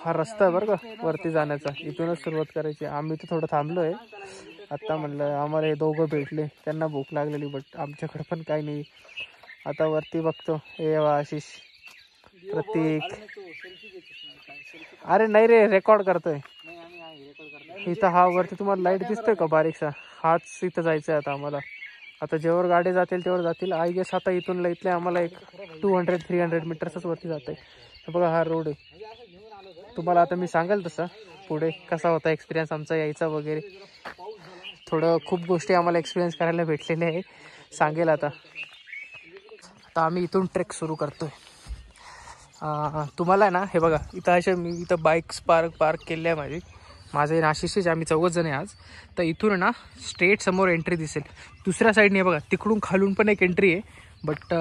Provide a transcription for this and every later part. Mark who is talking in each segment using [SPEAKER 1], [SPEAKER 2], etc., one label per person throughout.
[SPEAKER 1] हा रस्ता आहे बरं का वरती जाण्याचा, इथूनच सुरुवात करायची. आम्ही तर थोडं थांबलोय आता, म्हणलं आम्हाला हे दोघं भेटले, त्यांना भूक लागलेली, बट आमच्याकडे पण काही नाही. आता वरती बघतो, हे आशिष, प्रतीक, अरे नाही रे, रेकॉर्ड करतोय इथं. हा वरती तुम्हाला लाईट दिसतोय का बारीकसा, हाच इथं जायचं आहे आता आम्हाला. आता जेव्हा गाडी जातील तेव्हा जातील. आय गेस आता इथून इथले आम्हाला एक 200-300 मीटर्सच वरती जात आहे. बघा हा रोड आहे. तुम्हाला आता मी सांगेल तसं पुढे कसा होता एक्सपिरियन्स आमचा यायचा वगैरे. थोडं खूप गोष्टी आम्हाला एक्सपिरियन्स करायला भेटलेल्या आहे, सांगेल आता. आता आम्ही इथून ट्रेक सुरू करतोय. तुम्हाला ना हे बघा, इथं अशा मी इथं बाईक्स पार्क केल्या आहे माझे नाशिकचेच, आम्ही 4 जण आहे आज. तर इथून ना स्ट्रेट समोर एंट्री दिसेल. दुसऱ्या साईडने बघा, तिकडून खालून पण एक एंट्री आहे, बट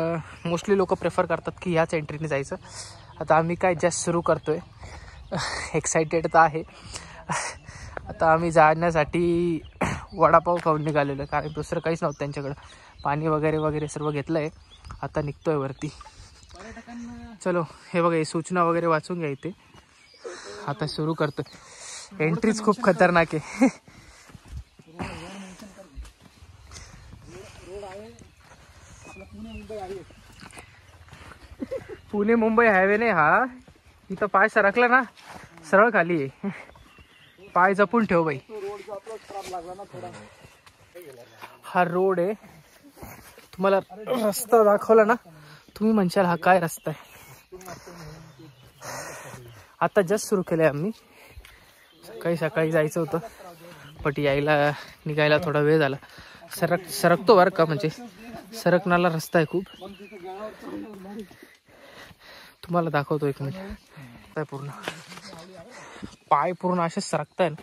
[SPEAKER 1] मोस्टली लोक प्रेफर करतात की ह्याच एंट्रीने जायचं. आता आम्ही काय जस्ट सुरू करतोय, एक्सायटेड तर आहे. आता आम्ही जाण्यासाठी वडापाव खाऊन निघालेलो आहे, कारण दुसरं काहीच नव्हतं त्यांच्याकडं. पाणी वगैरे सर्व घेतलं आहे. आता निघतोय वरती. चलो, हे बघा, हे सूचना वगैरे वाचून घ्या इथे. आता सुरू करतोय. एंट्रीच खूप खतरनाक आहे. पुणे मुंबई हायवे नाही हा. इथं पाय सरकला ना सरळ खाली आहे. पाय जपून ठेव बाई. हा रोड आहे. तुम्हाला रस्ता दाखवला ना, तुम्ही म्हणशाल हा काय रस्ता आहे. आता जस्ट सुरू केलंय आम्ही. सकाळी जायचं होतं, बट निघायला थोडा वेळ झाला. सरकतो बरं का, म्हणजे सरकणारा रस्ता आहे खूप. तुम्हाला दाखवतो एक मिनिट. पूर्ण पाय पूर्ण असे सरकताय ना.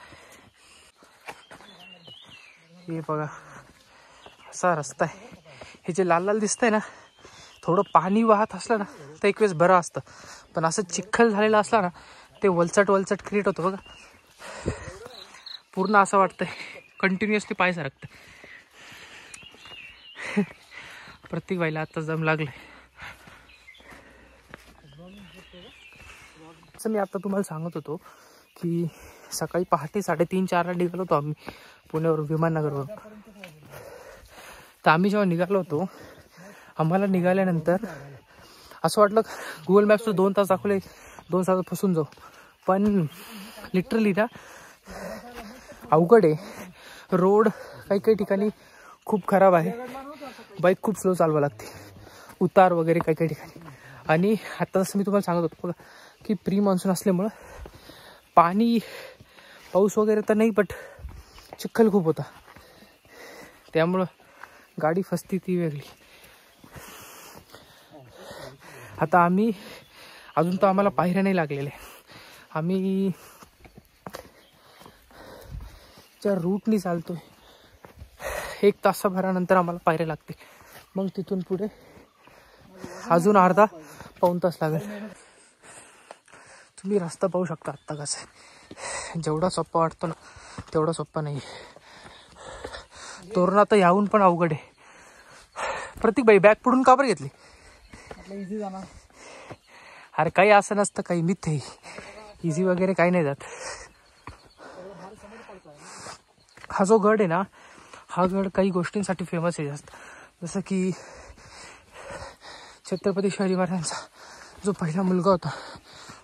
[SPEAKER 1] हे बघा, असा रस्ता आहे. हे जे लाल दिसतंय ना, थोडं पाणी वाहत असलं ना तर एक वेळेस बरं असतं, पण असं चिखल झालेलं असला ना ते वलचट क्रिएट होतं बघा. पूर्ण असं वाटतंय कंटिन्युअसली पाय सरकतं. प्रत्येक बाईला आता जम लागलंय. असं मी आता तुम्हाला सांगत होतो की सकाळी पहाटे 3:30-4ला निघालो होतो आम्ही पुण्यावरून, विमाननगरवरून. तर आम्ही जेव्हा निघालो होतो, आम्हाला निघाल्यानंतर असं वाटलं गुगल मॅप्सवर 2 तास दाखवले, 2 तासात फसून जाऊ. पण लिटरली ना अवघड आहे. रोड काही ठिकाणी खूप खराब आहे. बाईक खूप स्लो चालवा लागते, उतार वगैरे काही ठिकाणी. आणि आता जसं मी तुम्हाला सांगत होतो बघा की प्री मान्सून असल्यामुळं पाऊस वगैरे तर नाही, बट चिखल खूप होता, त्यामुळं गाडी फसती ती वेगळी. आता आम्ही अजून तर आम्हाला पायऱ्या नाही लागलेले. आम्ही ज्या रूटनी चालतोय 1 तासाभरानंतर आम्हाला पायऱ्या लागते. मग तिथून पुढे अजून अर्धा-पाऊण तास लागेल. तुम्ही रस्ता पाहू शकता आत्ता कसं आहे. जेवढा सोप्पा वाटतो ना तेवढा सोप्पा नाही. तोरणा तर याहून पण अवघड आहे. प्रतीक बाई बॅग पुढून का बरं घेतली? इझी जाणार. अरे काही असं नसतं, काही मिथ आहे. इझी वगैरे काही नाही जात. हा जो गड आहे ना, हा गड काही गोष्टींसाठी फेमस आहे जास्त. जसं की छत्रपती शिवाजी महाराजांचा जो पहिला मुलगा होता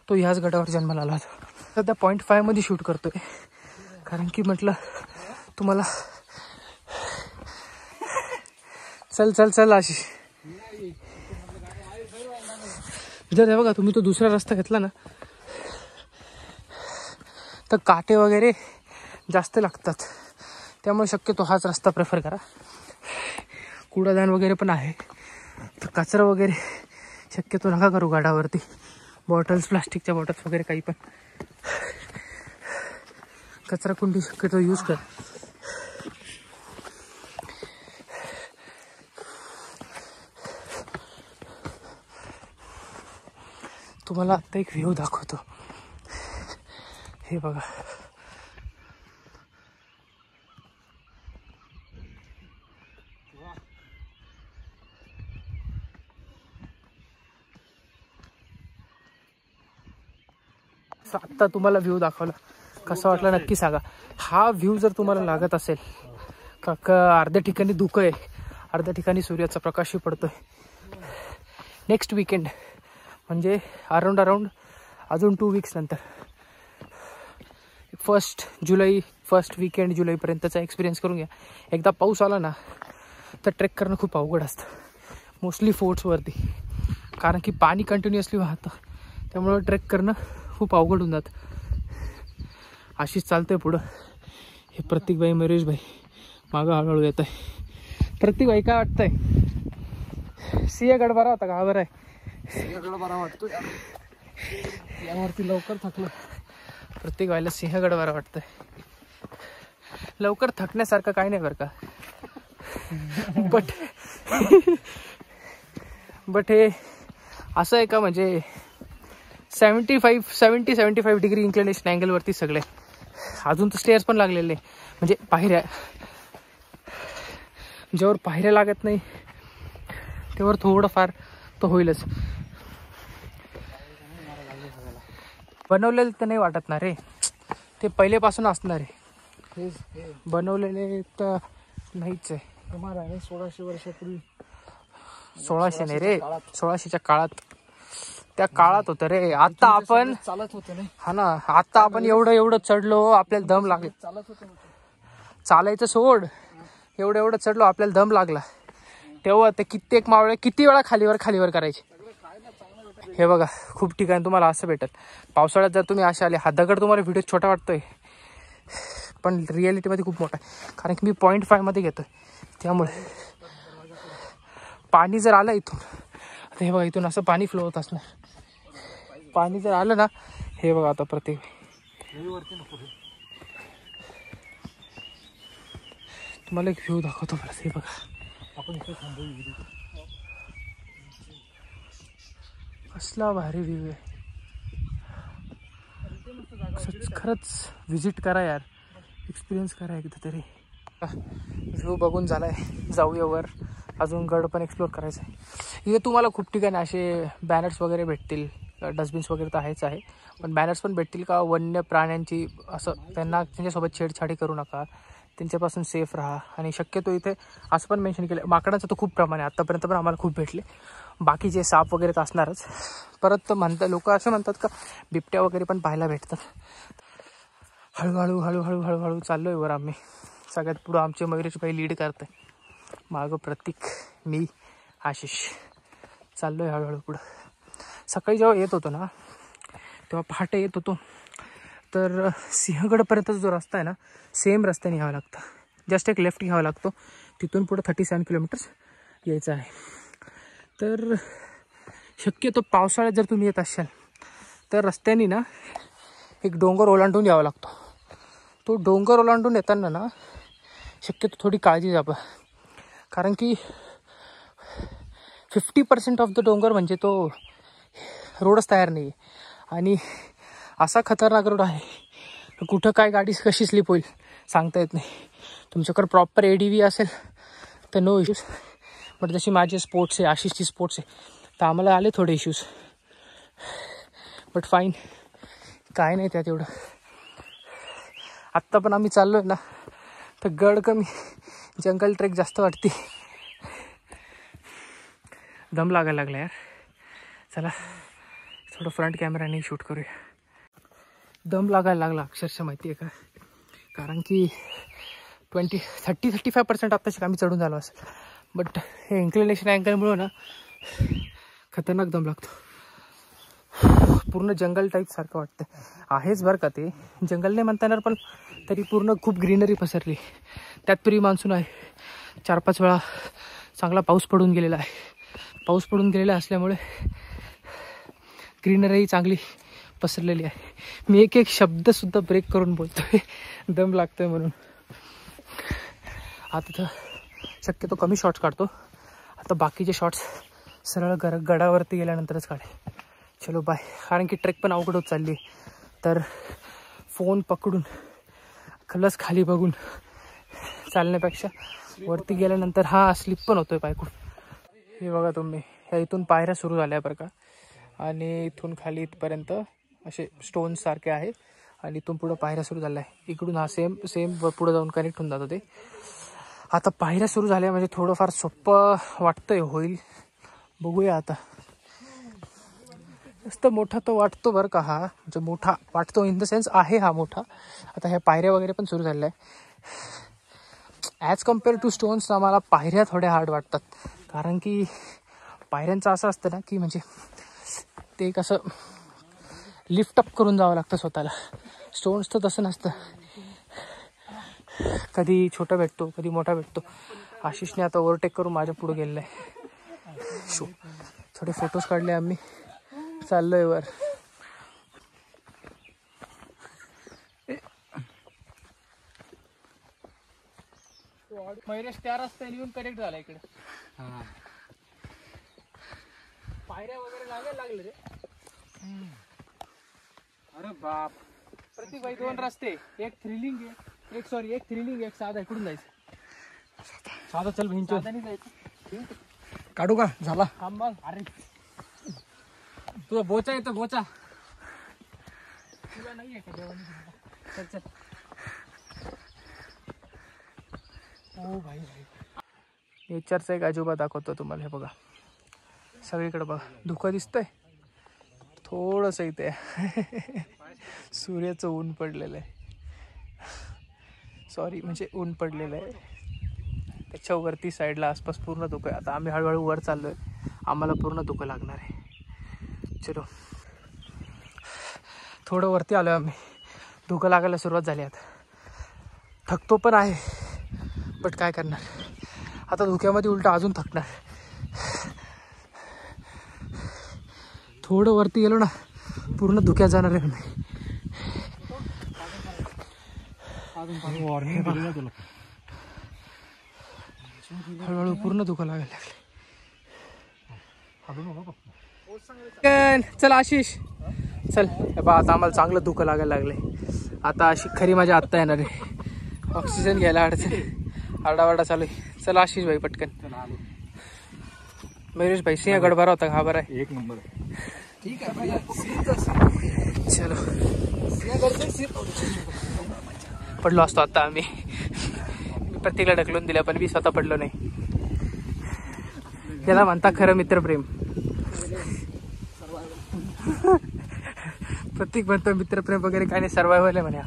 [SPEAKER 1] तो ह्याच गडावर जन्माला आला होता. सध्या 0.5 मध्ये शूट करतोय, कारण की म्हटलं तुम्हाला चल आशिष. जर बघा तुम्ही तो दुसरा रस्ता घेतला ना तर काटे वगैरे जास्त लागतात, त्यामुळे शक्यतो हाच रस्ता प्रेफर करा. कूड़ादान वगैरे पण आहे, तर कचरा वगैरे शक्यतो नका करू गाडावरती. बॉटल्स, प्लास्टिकच्या बॉटल्स वगैरे काही पण कचरा कुंडी शक्यतो यूज कर. तुम्हाला आता एक व्ह्यू दाखवतो. हे बघा, आत्ता तुम्हाला व्ह्यू दाखवला, कसा वाटला नक्की सांगा. हा व्ह्यू जर तुम्हाला लागत असेल का अर्ध्या ठिकाणी धुकं आहे, अर्ध्या ठिकाणी सूर्याचा प्रकाशही पडतोय. नेक्स्ट वीकेंड म्हणजे अराऊंड अजून 2 वीक्स नंतर 1 जुलै, 1 वीकेंड जुलैपर्यंतचा एक्सपिरियन्स करून घ्या. एकदा पाऊस आला ना तर ट्रेक करणं खूप अवघड असतं, मोस्टली फोर्ट्सवरती, कारण की पाणी कंटिन्युअसली वाहतं. त्यामुळं ट्रेक करणं खूप अवघड होऊन जातं. अशीच चालतंय पुढं. हे प्रतीकभाई, मयुरेशभाई मागं हळूहळू येत आहे. प्रतीकभाई काय वाटतंय? सिंहगड बरा होता का? बरा आहे, सिंहगड बरा वाटतो यावरती. लवकर थकलं. प्रतीकभाईला सिंहगड बरा वाटतंय. लवकर थकण्यासारखं काही नाही बरं का, बट हे असं आहे का, म्हणजे 70-75 डिग्री इन्क्लिनेशन अँगलवरती सगळे. अजून तर स्टेअर्स पण लागलेले, म्हणजे पायऱ्या. ज्यावर पायऱ्या लागत नाही त्यावर थोडंफार तर होईलच. बनवलेलं तर नाही वाटत ना रे, ते पहिलेपासून असणार आहे. बनवलेले तर नाहीच आहे. 1600 वर्षापूर्वी, 1600 नाही रे, 1600च्या काळात, त्या काळात होतं रे. आता आपण चालत होतो ना, हा ना, आता आपण एवढं चढलो, आपल्याला दम लागला. चालत होतो, चालायचं सोड, एवढं चढलो, आपल्याला दम लागला. तेव्हा ते कित्येक मावळे किती वेळा खालीवर करायचे. हे बघा, खूप ठिकाणी तुम्हाला असं भेटेल. पावसाळ्यात जर तुम्ही असे आले, हा दगड तुम्हाला व्हिडिओ छोटा वाटतोय, पण रिॲलिटीमध्ये खूप मोठा आहे, कारण की मी 0.5 मध्ये घेतोय. त्यामुळे पाणी जर आलं इथून, आता हे बघा, इथून असं पाणी फ्लो होत असणार. पाणी जर आलं ना, हे बघा आता प्रत्येक तुम्हाला एक व्ह्यू दाखवतो परत. हे बघा, आपण इथे थांबू, कसला भारी व्ह्यू आहे. खरंच व्हिजिट करा यार, एक्सपिरियन्स करा एकदा तरी. व्ह्यू बघून झालाय, जाऊया वर. अजून गड पण एक्सप्लोर करायचं आहे. इथे तुम्हाला खूप ठिकाणी असे बॅनर्स वगैरे भेटतील, डस्टबिन्स वगैरे तर आहेच आहे, पण बॅनर्स पण भेटतील का वन्य प्राण्यांची, असं त्यांना त्यांच्यासोबत छेडछाडी करू नका, त्यांच्यापासून सेफ राहा. आणि शक्यतो इथे असं पण मेन्शन केलं, माकडांचं तर खूप प्रमाण आहे, आत्तापर्यंत पण आम्हाला खूप भेटले. बाकीचे साप वगैरे तर असणारच. परत लोक असं म्हणतात का बिबट्या वगैरे पण पाहायला भेटतात. हळूहळू चाललोय वर आम्ही. सगळ्यात पुढं आमचे मयुरेशभाई लीड करत आहे, मागं प्रतीक, मी, आशिष चाललोय हळूहळू पुढं. सकाळी जेव्हा येत होतो ना, तेव्हा पहाटे येत होतो, तर सिंहगडपर्यंतचा जो रस्ता आहे ना, सेम रस्त्याने यावं लागतं. जस्ट एक लेफ्ट घ्यावा लागतो, तिथून पुढं 37 किलोमीटर्स यायचं आहे. तर शक्यतो पावसाळ्यात जर तुम्ही येत असाल तर रस्त्याने ना एक डोंगर ओलांडून यावा लागतो. तो डोंगर ओलांडून येताना ना शक्यतो थोडी काळजी घ्या, कारण की 50% ऑफ द डोंगर म्हणजे तो रोडच तयार नाही आहे. आणि असा खतरनाक रोड आहे, कुठं काय गाडी कशी स्लिप होईल सांगता येत नाही. तुमच्याकडे प्रॉपर ADV असेल तर नो इश्यूज, बट जशी माझे स्पोर्ट्स आहे, आशिषची स्पोर्ट्स आहे, तर आम्हाला आले थोडे इश्यूज, बट फाईन, काय नाही त्यात एवढं. आत्ता पण आम्ही चाललो आहे ना, तर गड कमी, जंगल ट्रेक जास्त वाटते. दम लागायला लागला यार. चला थोडं फ्रंट कॅमेराने शूट करूया. दम लागायला लागला अक्षरशः, माहिती आहे का, कारण की 30-35% आत्ताशी आम्ही चढून झालो असेल, बट हे इन्क्लिनेशन अँगलमुळं ना खतरनाक दम लागतो. पूर्ण जंगल टाईप सारखं वाटतं. आहेच बरं का, ते जंगल नाही म्हणता येणार, पण तरी पूर्ण खूप ग्रीनरी पसरली. त्यात प्री मान्सून आहे, 4-5 वेळा चांगला पाऊस पडून गेलेला आहे. पाऊस पडून गेलेला असल्यामुळे ग्रीनरी चांगली पसरलेली आहे. मी एक शब्दसुद्धा ब्रेक करून बोलतोय, दम लागतोय म्हणून. आता तर शक्यतो कमी शॉट्स काढतो, आता बाकीचे शॉट्स सरळ गडावरती गेल्यानंतरच काढे. चलो बाय. कारण की ट्रेक पण अवघड होत चालली, तर फोन पकडून खलस खाली बघून चालण्यापेक्षा वरती गेल्यानंतर हा स्लिप पण होतोय पायकून. हे बघा तुम्ही, ह्या इथून पायऱ्या सुरू झाल्या बरं का, आणि इथून खाली इथपर्यंत असे स्टोन्स सारखे आहे आणि इथून पुढं पायऱ्या सुरू झाल्या आहे. इकडून हा सेम पुढं जाऊन कनेक्ट होऊन जातं ते. आता पायऱ्या सुरू झाल्या म्हणजे थोडंफार सोपं वाटतंय, होईल बघूया आता. जास्त मोठा तो वाटतो बरं का, हा म्हणजे मोठा वाटतो इन द सेन्स आहे हा मोठा. आता ह्या पायऱ्या वगैरे पण सुरू झाल्या आहे. ॲज कम्पेअर टू स्टोन्स आम्हाला पायऱ्या थोड्या हार्ड वाटतात, कारण की पायऱ्यांचं असं असतं ना की म्हणजे ते एक असं लिफ्टअप करून जावं लागतं स्वतःला. स्टोन्स तर तसं नसतं, कधी छोटा भेटतो कधी मोठा भेटतो. आशिषने आता ओव्हरटेक करून माझ्या पुढे गेलेलं आहे. थोडे फोटोज काढले आम्ही, चाललोय वर. मयुरेश त्या रस्त्याने येऊन कनेक्ट झाला इकडे. पायऱ्या वगैरे लागले रे. अरे बाप. प्रतीक भाई 2 रस्ते, एक थ्रिलिंग आहे, एक थ्रिलिंग एक साधा. इकडून जायचं साधा. चल भिंच जायचं.
[SPEAKER 2] काढू का? झाला.
[SPEAKER 1] मग अरे तुझा बोचा येतो, बोचा तुला नाही आहे का देवानी? चल चल. ओ भाई नेचरचा एक अजोबा दाखवतो तुम्हाला. हे बघा सगळीकडे बघा, धुकं दिसतंय थोडंसं इथे. सूर्याचं ऊन पडलेलं आहे, सॉरी म्हणजे ऊन पडलेलं आहे. त्याच्यावरती साईडला आसपास पूर्ण धुकं आहे. आता आम्ही हळूहळू वर चाललोय, आम्हाला पूर्ण धुकं लागणार आहे. चलो थोडं वरती आलो आम्ही, धुकं लागायला सुरुवात झाली. आता थकतो पण आहे, बट काय करणार, आता धुक्यामध्ये उलटा अजून थकणार. थोडं वरती गेलो ना पूर्ण धुक्यात जाणार आहे मी. हळूहळू पूर्ण धुकं लागायला लागले. चल आशिष चल. हे बा आता आम्हाला चांगलं धुकं लागायला लागलंय. आता अशी खरी माझ्या आत्ता येणार आहे. ऑक्सिजन घ्यायला अडचण, आरडावारडा चालू आहे. चल आशिष भाई पटकन. मयुरेश भाई सिंहगड बरा होता, हा बरा आहे.
[SPEAKER 2] 1 नंबर.
[SPEAKER 1] ठीक आहे चलो. पडलो असतो आता आम्ही. मी प्रत्येकाला ढकलून दिलं पण मी स्वतः पडलो नाही. त्याला म्हणता खरं मित्रप्रेम. प्रत्येक म्हणतो मित्रप्रेम वगैरे काय नाही, सर्वायवल आहे म्हणे.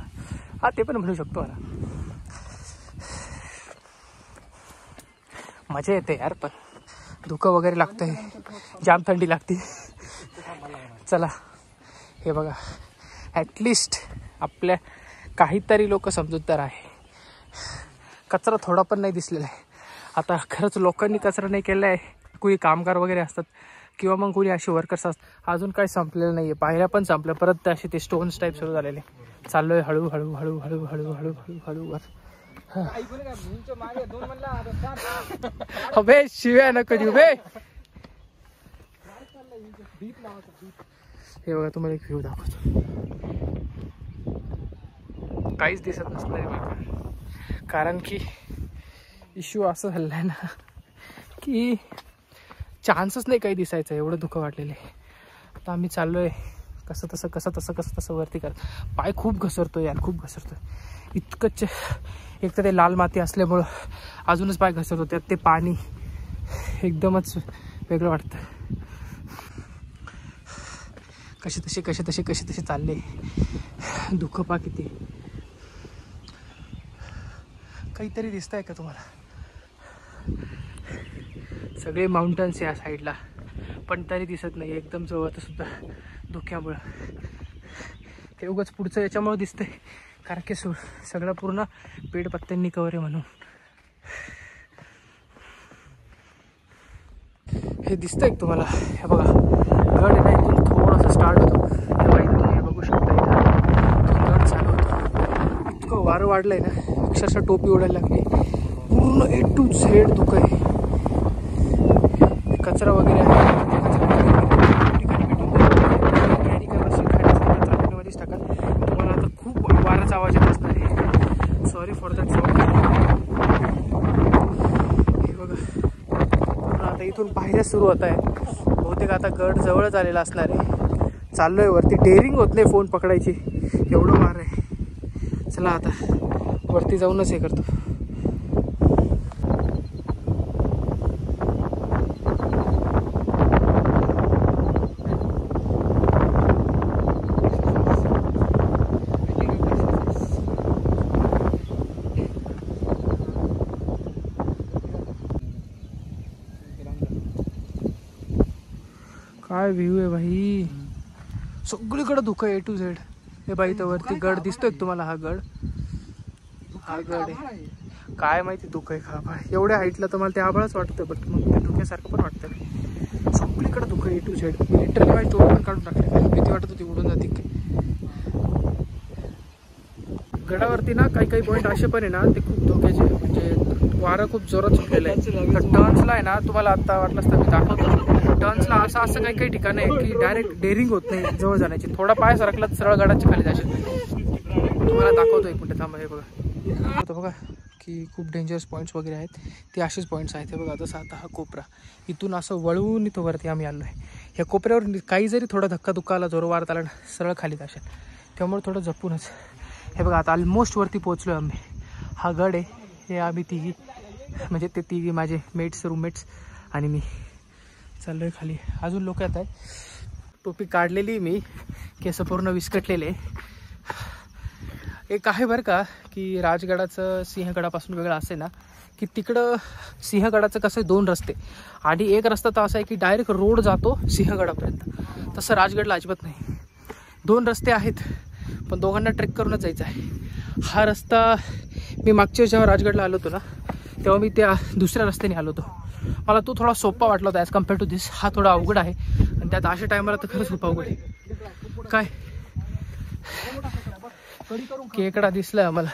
[SPEAKER 1] हा ते पण म्हणू शकतो मला. मजा येते यार, पण धुकं वगैरे लागतंय, जाम थंडी लागते. चला हे बघा, ॲटलिस्ट आपल्या काहीतरी लोक समजूतदार आहे. कचरा थोडा पण नाही दिसलेला आहे. आता खरंच लोकांनी कचरा नाही केला आहे. कोणी कामगार वगैरे असतात किंवा मग कोणी असे वर्कर्स असतात. अजून काही संपलेलं नाही आहे, पायऱ्या पण संपल्या, परत असे ते स्टोन्स टाईप सुरू झालेले. चाललोय हळू हळू हळू हळू हळू हळू हळू हळू वर. अबे शिव्या नको देऊ बे. हे बघा तुम्हाला एक व्ह्यू दाखवतो. काहीच दिसत नसणार आहे, कारण की इश्यू असं झालेला आहे ना की चान्सच नाही काही दिसायचं, एवढं धुकं वाटलेलं आहे. आता आम्ही चाललोय कसं तसं वरती करत. पाय खूप घसरतोय यार, खूप घसरतोय. इतकंच एक तर ते लाल माती असल्यामुळं अजूनच पाय घसरतो. त्यात ते पाणी एकदमच वेगळं वाटतं. कसे तसे चालले. धुकं पा किती. काहीतरी दिसतंय का तुम्हाला? सगळे माउंटन्स या साईडला, पण तरी दिसत नाही एकदम जवळ सुद्धा धुक्यामुळं. ते उगाच पुढचं याच्यामुळं दिसतंय कारण की सगळं पूर्ण पेड पत्त्यांनी कवर आहे म्हणून. हे दिसतंय तुम्हाला? हे बघा गड आहे ना, इथून थोडंसं स्टार्ट होतो. हे बघू शकता, इथून गड चालू होतो. इतकं वारं वाढलंय ना, अक्षरशः टोपी उडायला लागली. पूर्ण A to Z धुकं आहे. कचरा वगैरे आहे, तुम्हाला आता खूप वाराचा आवाज येत असणार आहे. Sorry for that sound. हे बघा पूर्ण आता इथून पायऱ्या सुरू होत आहे. बहुतेक आता गड जवळच आलेला असणार आहे. चाललोय वरती. डेअरिंग होत नाही फोन पकडायची, एवढं वार आहे. चला आता वरती जाऊनच हे करतो. काय व्ह्यू आहे भाई, सगळीकडे धुकं ए टू झेड. हे बाई तर वरती गड दिसतोय तुम्हाला, हा गड आहे. काय माहिती धुकं आहे का आभाळ. एवढ्या हाईटला तर मला ते आभाळच वाटतं, बट मग ते धुक्यासारखं पण वाटतं. सगळीकडे धुकं ए टू झेड. मी लिटरली माझी टोपी पण काढून टाकले, भीती वाटत होती उडून जाते की. गडावरती ना काही पॉईंट असे पण आहे ना, ते खूप धोक्याचे, म्हणजे वारं खूप जोरात सुटलेलं आहे. तर टर्न्सला आहे ना, तुम्हाला आता वाटलं असतं मी दाखवतो. टर्न्सला असं काही ठिकाण आहे की डायरेक्ट डेअरिंग होत नाही जवळ जाण्याची. थोडा पाय सरकला सरळ गडाच्या खाली जाशील. तुम्हाला दाखवतो एक मिनिट थांबा. हे बघा आता बघा की खूप डेंजरस पॉईंट्स वगैरे आहेत, ते असेच पॉईंट्स आहेत. हे बघा जसं आता हा कोपरा, इथून असं वळून इथं वरती आम्ही आलो आहे. ह्या कोपऱ्यावर काही जरी थोडा धक्का आला, जोर वारत आला ना, सरळ खाली जाशील. त्यामुळे थोडं जपूनच. हे बघा आता ऑलमोस्ट वरती पोहोचलो आहे आम्ही. हा गड आहे. हे आम्ही तिघी, म्हणजे ते तिघी माझे मेट्स, रूममेट्स आणि मी चाललो आहे खाली. अजून लोक येत आहे. टोपी काढलेली मी, केस पूर्ण विस्कटलेले. एक आहे बरं का की राजगडाचं सिंहगडापासून वेगळं असे ना, की तिकडं सिंहगडाचं कसं आहे, 2 रस्ते. आणि एक रस्ता तर असा आहे की डायरेक्ट रोड जातो सिंहगडापर्यंत. तसं राजगडला अजिबात नाही. 2 रस्ते आहेत, पण दोघांना ट्रेक करूनच जायचं आहे. हा रस्ता मी मागच्या जेव्हा राजगडला आलो होतो ना, तेव्हा मी त्या दुसऱ्या रस्त्याने आलो होतो. मला तो थोडा सोपा वाटला होता ॲज कम्पेअर टू दिस. हा थोडा अवघड आहे, आणि त्यात अशा टायमाला तर खरंच खूप अवघड आहे. काय केकडा दिसलाय आम्हाला.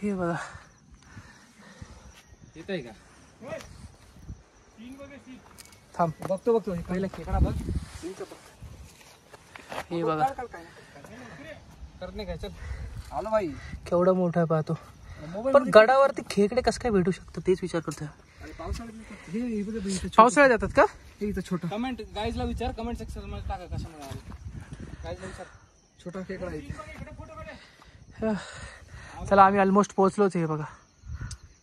[SPEAKER 1] हे बघा येत आहे का, थांब बघतो पहिला खेकडा बघ. हे बघा करणे काय, चल आलो भाई. केवढा मोठा आहे पाहतो. पण गडावरती खेकडे कसं काय भेटू शकतं तेच विचार करतोय. पावसाळ्यात जातात का? इथं छोटा कमेंट गाईजला विचार, कमेंट सेक्शन मध्ये टाका कशामुळे आले. गाईजला विचार, छोटा खेकडा आहे. चला आम्ही ऑलमोस्ट पोहोचलोच. हे बघा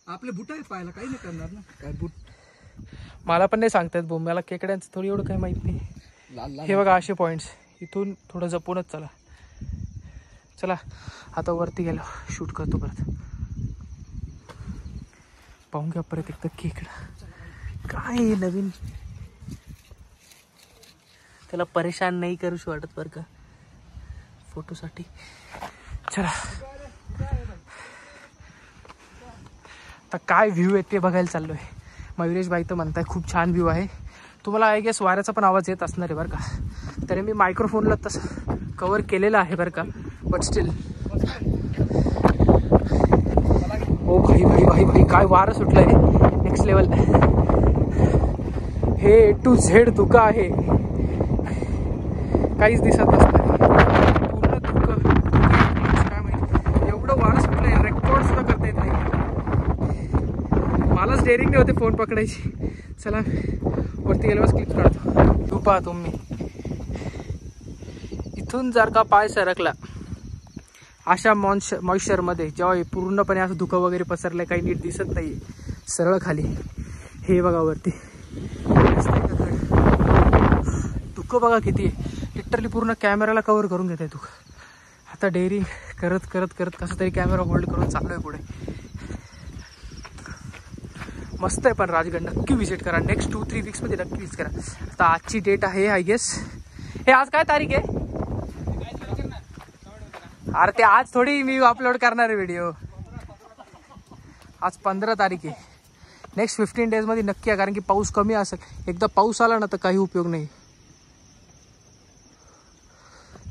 [SPEAKER 1] आपले बुट आहेत, पाहायला काही नाही करणार ना. काय बुट मला पण नाही सांगतात भाऊ, मला खेकड्यांचं थोडी एवढं काही माहित नाही. हे बघा असे पॉईंट्स, इथून थोडं जपूनच चला. चला आता वरती गेलो, शूट करतो परत. पाहून घ्या परत एकदा खेकडा. काय नवीन, त्याला परेशान नाही करूशी वाटत बरं का फोटोसाठी. चला आता काय व्ह्यू आहे ते बघायला चाललो आहे. मयुरेश भाई तर म्हणताय खूप छान व्ह्यू आहे. तुम्हाला आय गेस वाऱ्याचा पण आवाज येत असणार आहे बरं का. तरी मी मायक्रोफोनला तसं कवर केलेलं आहे बरं का, बट स्टील. ओ भाई भाई भाई भाई काय वारं सुटलं आहे, नेक्स्ट लेवल. हे ए टू झेड धुकं आहे, काहीच दिसत नसतं. पूर्ण धुकं काय माहिती, एवढं वारं सुटलं आहे, रेकॉर्ड सुद्धा करता येत नाही. मलाच डेअरिंग नाही होते फोन पकडायची. चला वरती गेल्यावर क्लिप काढतो. तू पहा तुम्ही, इथून जर का पाय सरकला अशा मॉइश्चरमध्ये, जेव्हा पूर्णपणे असं धुकं वगैरे पसरलंय, काही नीट दिसत नाही, सरळ खाली. हे बघा वरती धुकं बघा किती आहे. लिटरली पूर्ण कॅमेराला कव्हर करून घेत आहे धुकं. आता डेअरिंग करत करत करत कसं तरी कॅमेरा होल्ड करून चाललोय पुढे. मस्त आहे. पण राजगड नक्की विजिट करा. नेक्स्ट 2-3 वीक्समध्ये नक्की विजिट करा. आता आजची डेट आहे आय गेस, हे आज काय तारीख आहे? अरे ते आज थोडी मी अपलोड करणार आहे व्हिडिओ. आज 15 तारीख आहे. नेक्स्ट 15 डेजमध्ये नक्की आहे, कारण की पाऊस कमी असेल. एकदा पाऊस आला ना तर काही उपयोग नाही.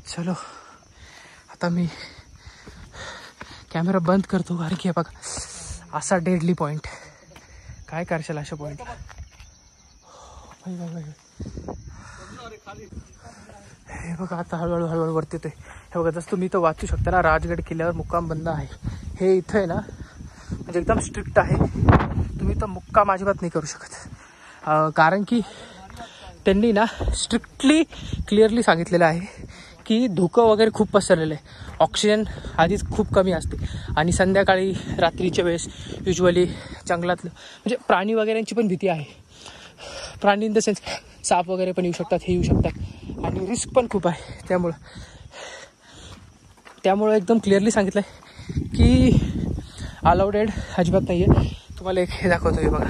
[SPEAKER 1] चलो आता मी कॅमेरा बंद करतो, कारण की बघा असा डेडली पॉईंट. काय करशाल अशा पॉईंट. हे बघा आता हळूहळू हळूहळू वरती येते. हे बघा जसं तुम्ही इथं वाचू शकता ना, राजगड किल्ल्यावर मुक्काम बंद आहे. हे इथं आहे ना, म्हणजे एकदम स्ट्रिक्ट आहे. तुम्ही तर मुक्काम अजिबात नाही करू शकत. कारण की त्यांनी ना स्ट्रिक्टली क्लिअरली सांगितलेलं आहे की धुकं वगैरे खूप पसरलेलं आहे, ऑक्सिजन आधीच खूप कमी असते आणि संध्याकाळी रात्रीच्या वेळेस युजली जंगलातलं म्हणजे प्राणी वगैरेंची पण भीती आहे. प्राणी इन द सेन्स साप वगैरे पण येऊ शकतात, हे येऊ शकतात आणि रिस्क पण खूप आहे. त्यामुळं एकदम क्लिअरली सांगितलं आहे की अलाउडेड अजिबात नाही आहे. तुम्हाला एक हे दाखवतो आहे बघा,